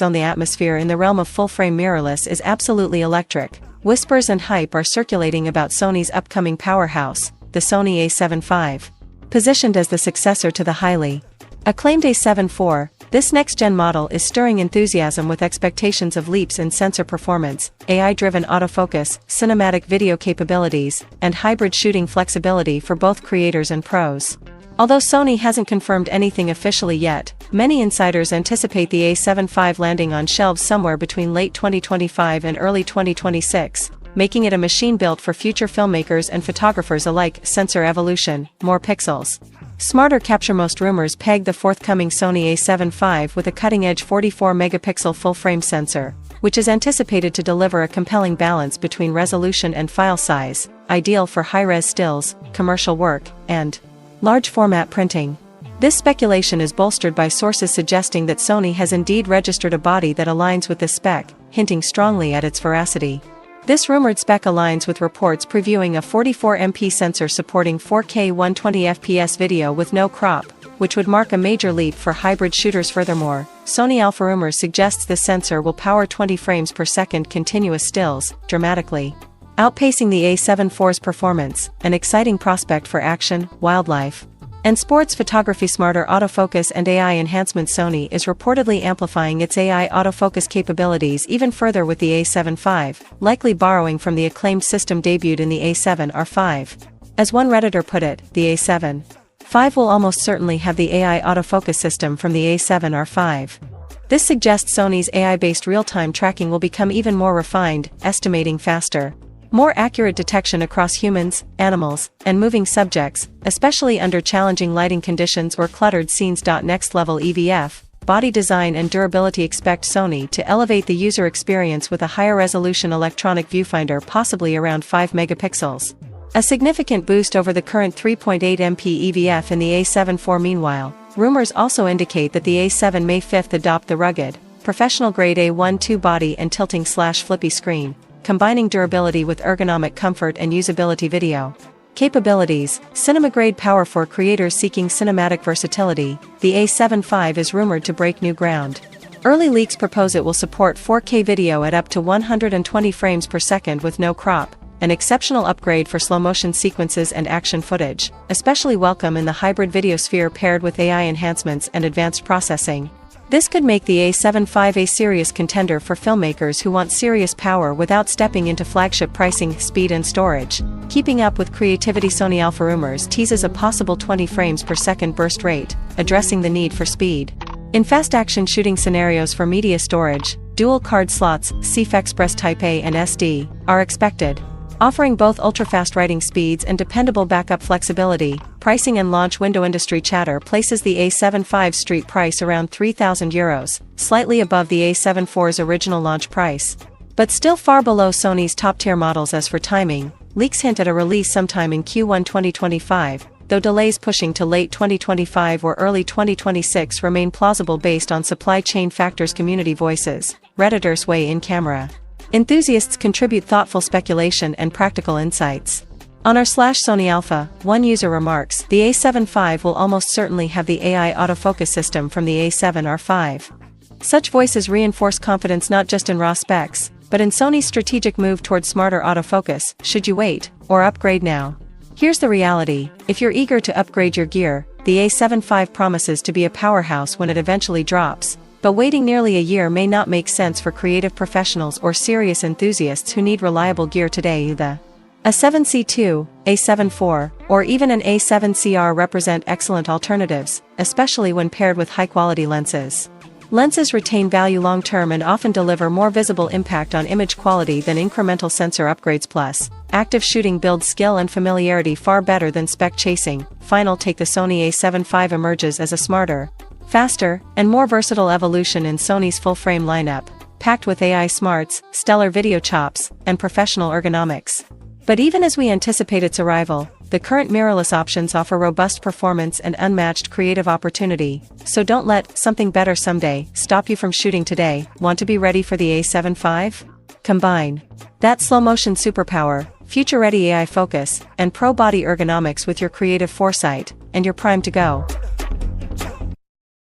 on the atmosphere in the realm of full-frame mirrorless is absolutely electric. Whispers and hype are circulating about Sony's upcoming powerhouse, the Sony A7V. Positioned as the successor to the highly acclaimed A7 IV, this next-gen model is stirring enthusiasm with expectations of leaps in sensor performance, AI-driven autofocus, cinematic video capabilities, and hybrid shooting flexibility for both creators and pros. Although Sony hasn't confirmed anything officially yet, many insiders anticipate the A7V landing on shelves somewhere between late 2025 and early 2026, making it a machine built for future filmmakers and photographers alike. Sensor evolution, more pixels, smarter capture. Most rumors peg the forthcoming Sony A7V with a cutting-edge 44-megapixel full-frame sensor, which is anticipated to deliver a compelling balance between resolution and file size, ideal for high-res stills, commercial work, and large-format printing. This speculation is bolstered by sources suggesting that Sony has indeed registered a body that aligns with this spec, hinting strongly at its veracity. This rumored spec aligns with reports previewing a 44MP sensor supporting 4K 120fps video with no crop, which would mark a major leap for hybrid shooters. Furthermore, Sony Alpha Rumors suggests this sensor will power 20 frames per second continuous stills, dramatically outpacing the A7 IV's performance, an exciting prospect for action, wildlife, and sports photography. Smarter autofocus and AI enhancement. Sony is reportedly amplifying its AI autofocus capabilities even further with the A7V, likely borrowing from the acclaimed system debuted in the A7 R5. As one Redditor put it, the A7V will almost certainly have the AI autofocus system from the A7 R5. This suggests Sony's AI-based real-time tracking will become even more refined, estimating faster, more accurate detection across humans, animals, and moving subjects, especially under challenging lighting conditions or cluttered scenes. Next-level EVF, body design and durability. Expect Sony to elevate the user experience with a higher-resolution electronic viewfinder, possibly around 5 megapixels. A significant boost over the current 3.8MP EVF in the A7 IV. Meanwhile, rumors also indicate that the A7 may 5th adopt the rugged, professional-grade A1-2 body and tilting/flippy screen, combining durability with ergonomic comfort and usability. Video capabilities, cinema-grade power for creators seeking cinematic versatility. The A7V is rumored to break new ground. Early leaks propose it will support 4K video at up to 120 frames per second with no crop, an exceptional upgrade for slow-motion sequences and action footage, especially welcome in the hybrid video sphere paired with AI enhancements and advanced processing. This could make the A7V a serious contender for filmmakers who want serious power without stepping into flagship pricing, speed and storage. Keeping up with creativity. Sony Alpha Rumors teases a possible 20 frames per second burst rate, addressing the need for speed in fast-action shooting scenarios. For media storage, dual card slots, CF Express Type A and SD, are expected, offering both ultra-fast writing speeds and dependable backup flexibility. Pricing and launch window. Industry chatter places the A7V street price around €3,000, slightly above the A7 IV's original launch price, but still far below Sony's top-tier models. As for timing, leaks hint at a release sometime in Q1 2025, though delays pushing to late 2025 or early 2026 remain plausible based on supply chain factors. Community voices, Redditors weigh in. Camera enthusiasts contribute thoughtful speculation and practical insights. On r/Sony Alpha, one user remarks, the A7V will almost certainly have the AI autofocus system from the A7 R5. Such voices reinforce confidence not just in raw specs, but in Sony's strategic move towards smarter autofocus. Should you wait, or upgrade now? Here's the reality: if you're eager to upgrade your gear, the A7V promises to be a powerhouse when it eventually drops. But waiting nearly a year may not make sense for creative professionals or serious enthusiasts who need reliable gear today. The A7C2, A7 IV, or even an A7CR represent excellent alternatives, especially when paired with high-quality lenses. Lenses retain value long-term and often deliver more visible impact on image quality than incremental sensor upgrades. Plus, active shooting builds skill and familiarity far better than spec chasing. Final take: the Sony A7V emerges as a smarter, faster, and more versatile evolution in Sony's full-frame lineup, packed with AI smarts, stellar video chops, and professional ergonomics. But even as we anticipate its arrival, the current mirrorless options offer robust performance and unmatched creative opportunity, so don't let "something better someday" stop you from shooting today. Want to be ready for the A7V? Combine that slow-motion superpower, future-ready AI focus, and pro-body ergonomics with your creative foresight, and you're primed to go.